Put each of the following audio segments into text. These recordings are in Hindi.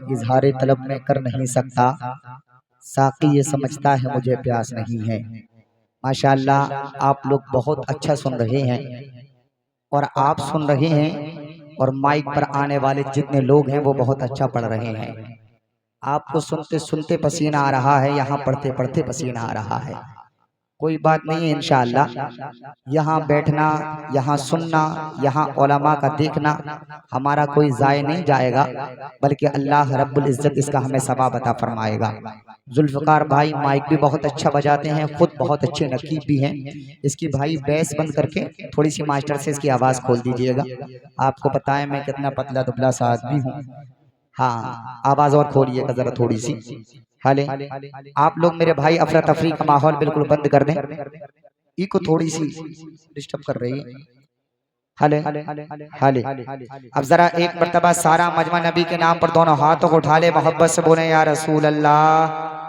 इजहार तलब में कर नहीं सकता, साकी ये समझता है मुझे प्यास नहीं है। माशाअल्लाह आप लोग बहुत अच्छा सुन रहे हैं और आप सुन रहे हैं और माइक पर आने वाले जितने लोग हैं वो बहुत अच्छा पढ़ रहे हैं। आपको सुनते सुनते पसीना आ रहा है, यहाँ पढ़ते पढ़ते पसीना आ रहा है। कोई बात नहीं है, इंशाअल्लाह यहाँ बैठना, यहाँ सुनना, यहाँ उलमा का देखना हमारा कोई ज़ाय नहीं जाएगा, बल्कि अल्लाह रब्बुल इज़्ज़त इसका हमें सवाब अता फरमाएगा। जुल्फ़कार भाई माइक भी बहुत अच्छा बजाते हैं, खुद बहुत अच्छे नकीब भी हैं। इसकी भाई बेस बंद करके थोड़ी सी मास्टर से इसकी आवाज़ खोल दीजिएगा। आपको पता है मैं कितना पतला दुबला सा आदमी हूँ। हाँ, आवाज़ और खोलिएगा ज़रा थोड़ी सी। हाले आप लोग मेरे भाई अफरा तफरी का माहौल बिल्कुल बंद कर दें, इको थोड़ी सी डिस्टर्ब कर रही है। हाले हाले अब जरा एक मर्तबा सारा मजमा नबी के नाम पर दोनों हाथों को उठा ले, मोहब्बत से बोले या रसूल अल्लाह।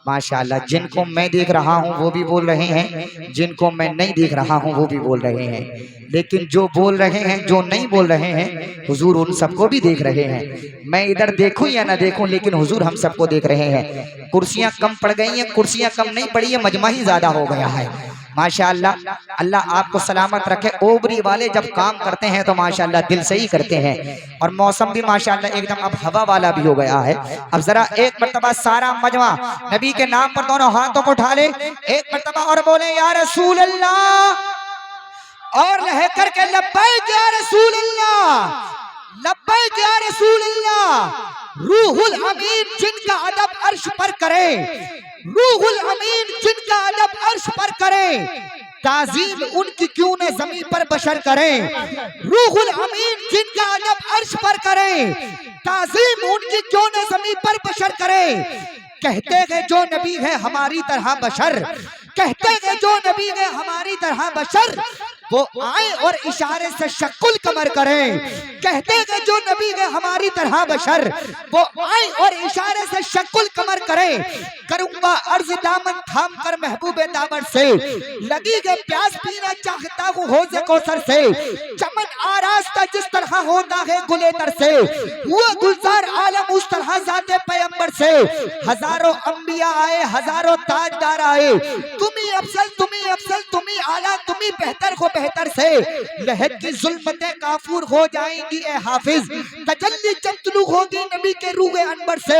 माशाअल्लाह, जिनको मैं देख रहा हूँ वो भी बोल रहे हैं, जिनको मैं नहीं देख रहा हूँ वो भी बोल रहे हैं, लेकिन जो बोल रहे हैं जो नहीं बोल रहे हैं हुजूर उन सबको भी देख रहे हैं। मैं इधर देखूं या ना देखूं लेकिन हुजूर हम सबको देख रहे हैं। कुर्सियां कम पड़ गई हैं, कुर्सियां कम नहीं पड़ी है, मजमा ही ज्यादा हो गया है। माशाअल्लाह, अल्लाह आपको सलामत रखे। ओबरी वाले जब काम करते हैं तो माशाअल्लाह दिल से ही करते हैं, और मौसम भी माशाअल्लाह एकदम अब हवा वाला भी हो गया है। अब जरा एक मर्तबा सारा मजमा नबी के नाम पर दोनों हाथों को उठा ले, एक मर्तबा और बोले या रसूल अल्लाह, और लह करके लब्बैक या रसूल अल्लाह, लब्बैक या रसूल अल्लाह। रूहुल अमीन जिनका अदब अर्श पर करे, रूहुल अमीन जिनका अदब अर्श पर करे, ताजीम उनकी क्यों न जमीन पर बशर करें। रूहुल अमीन जिनका अदब अर्श पर करे, ताजीम उनकी क्यों न जमीन पर बशर करे। कहते हैं जो नबी है हमारी तरह बशर, कहते हैं जो नबी है हमारी तरह बशर, वो आए और इशारे से शक्कुल कमर करें। कहते हैं जो नबी है हमारी तरह बशर, वो आए और इशारे से शक्कुल कमर करें। करूंगा अर्ज दामन थाम कर महबूबे दावर से, लगी है प्यास पीना चाहता हूँ हौज़े कौसर से। चमन आरास्ता जिस तरह होता है गुलेतर से, हुआ गुलजार आलम उस तरह जाते पैगंबर से। हजारों अंबिया आए हजारों ताजदार आए, तुम्ही अफसल तुम्ही अफसल तुम्ही आला तुम्ही बेहतर हो बेहतर से। लहद की जुल्मतें काफूर हो जाएंगी ए हाफिज, तजल्ली जब तुलू होगी नबी के रूहे अनवर से।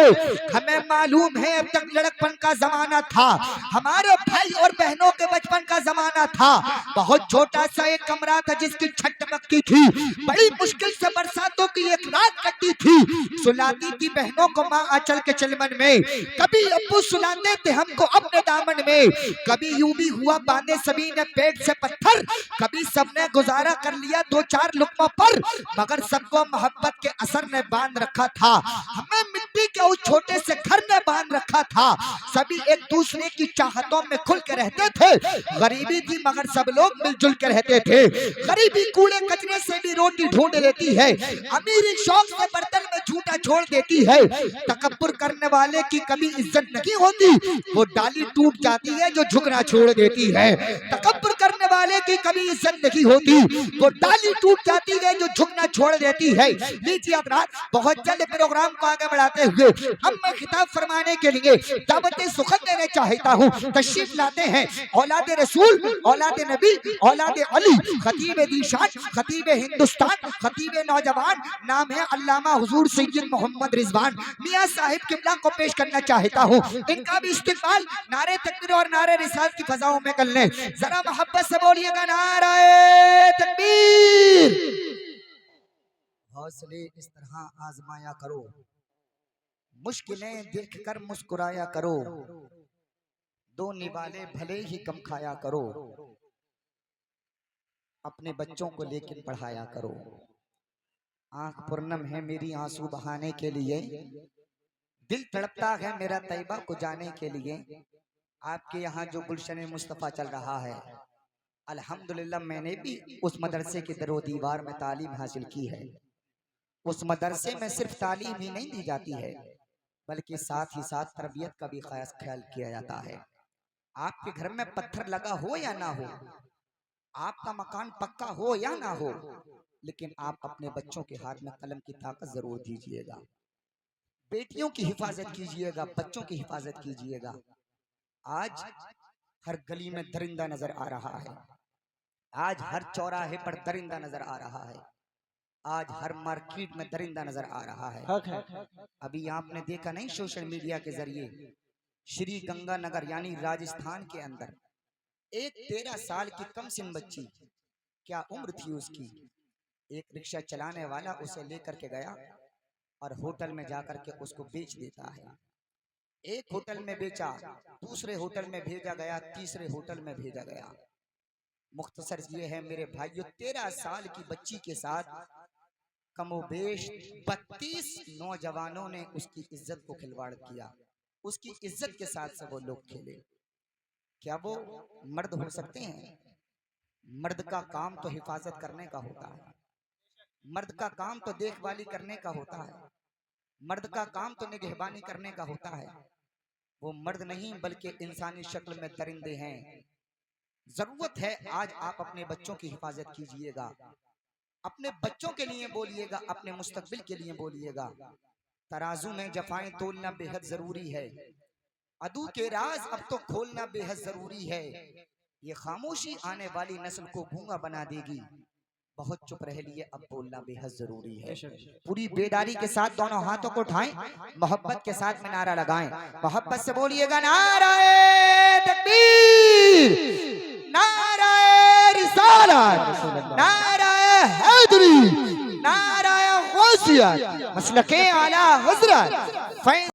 हमें मालूम है अब तक लड़कपन का जमाना था, हमारे भाई और बहनों के बचपन का जमाना था। बहुत छोटा सा एक कमरा था जिसकी छत टपकती थी, बड़ी मुश्किल से बरसातों की एक रात कटती थी। सुलाती थी बहनों को माँ आंचल के चिलमन में, कभी अब्बू सुलाते थे हमको अपने दामन में। कभी यूं भी हुआ बांधे सभी ने पेट से पत्थर, कभी सबने गुजारा कर लिया दो चार लुकमा पर, मगर सबको मोहब्बत के असर ने बांध रखा था। हमें मिट्टी के उस छोटे से घर ने बांध रखा था। सभी एक दूसरे की चाहतों में खुल के रहते थे। गरीबी थी मगर सब लोग मिलजुल के रहते थे। गरीबी कूड़े कचरे से भी रोटी ढूंढ लेती है, अमीरी शौक से बर्तन में झूठा छोड़ देती है। तकब्बुर करने वाले की कभी इज्जत नहीं होती, वो डाली टूट जाती है जो झुकना छोड़ देती है। तकब्बुर करने वाले की कभी इज्जत नहीं होती, वो डाली टूट जाती है जो झुकना छोड़ देती है। लीजिए अपराध बहुत जल्द प्रोग्राम को आगे बढ़ाते हुए हम मैं खिताब फरमाने के लिए दावत सुखद देने चाहता हूँ। तशरीफ लाते हैं औलाद रसूल, औलाद नबी, औलाद अली, खतीब दीशान, खतीब हिंदुस्तान, खतीब नौजवान, नाम है अल्लामा हुजूर सैयद मोहम्मद रिजवान मियां साहिब किबला को पेश करना चाहता हूँ। इनका भी इस्तिकबाल नारे तकबीर और नारे रिसालत की फजाओं में कर लें। जरा मोहब्बत से बोलिएगा नारे तकबीर। हौसले इस तरह आजमाया करो, मुश्किलें देखकर मुस्कुराया करो, दो निवाले भले ही कम खाया करो, अपने बच्चों को लेकर पढ़ाया करो। आंख पुरनम है मेरी आंसू बहाने के लिए, दिल तड़पता है मेरा तैयबा को जाने के लिए। आपके यहाँ जो गुलशन मुस्तफ़ा चल रहा है, अल्हम्दुलिल्लाह मैंने भी उस मदरसे के दरो दीवार में तालीम हासिल की है। उस मदरसे में सिर्फ तालीम ही नहीं दी जाती है, बल्कि साथ ही साथ तरबियत का भी खास ख्याल किया जाता है। आपके घर में पत्थर लगा हो या ना हो, आपका मकान पक्का हो या ना हो, लेकिन आप अपने बच्चों के हाथ में कलम की ताकत जरूर दीजिएगा। बेटियों की हिफाजत कीजिएगा, बच्चों की हिफाजत कीजिएगा। आज हर गली में दरिंदा नजर आ रहा है, आज हर चौराहे पर दरिंदा नजर आ रहा है, आज हर मार्केट में दरिंदा नजर आ रहा है। अभी आपने देखा नहीं सोशल मीडिया के जरिए श्री गंगानगर यानी राजस्थान के अंदर एक 13 साल की कम सिन बच्ची, क्या उम्र थी उसकी, एक रिक्शा चलाने वाला उसे लेकर के गया और होटल में जाकर के उसको बेच देता है। एक होटल में बेचा, दूसरे होटल में भेजा गया, तीसरे होटल में भेजा गया। मुख्तसर ये है मेरे भाइयों, 13 साल की बच्ची के साथ कमोबेश 32 नौजवानों ने उसकी इज्जत को खिलवाड़ किया। उसकी इज्जत के साथ से वो लोग खेले। क्या वो मर्द हो सकते हैं? मर्द का काम तो हिफाजत करने का होता है, मर्द का काम तो देखभाली करने का होता है, मर्द का काम तो निगहबानी करने का होता है। वो मर्द नहीं बल्कि इंसानी शक्ल में दरिंदे हैं। जरूरत है आज आप अपने बच्चों की हिफाजत कीजिएगा, अपने बच्चों के लिए बोलिएगा, अपने मुस्तकबिल के लिए बोलिएगा। तराजू में जफाएं तोलना बेहद जरूरी है, अदू के राज अब तो खोलना बेहद जरूरी है। ये खामोशी आने वाली नस्ल को गूंगा बना देगी, बहुत चुप रह लिए अब बोलना बेहद जरूरी है। पूरी बेदारी के साथ दोनों हाथों को उठाएं, मोहब्बत के साथ में नारा लगाएं, मोहब्बत से बोलिएगा नाराए तकबीर, नाराए रिसालत, नाराए हैदरी, नाराए गौसियत, मसलके आला हज़रत।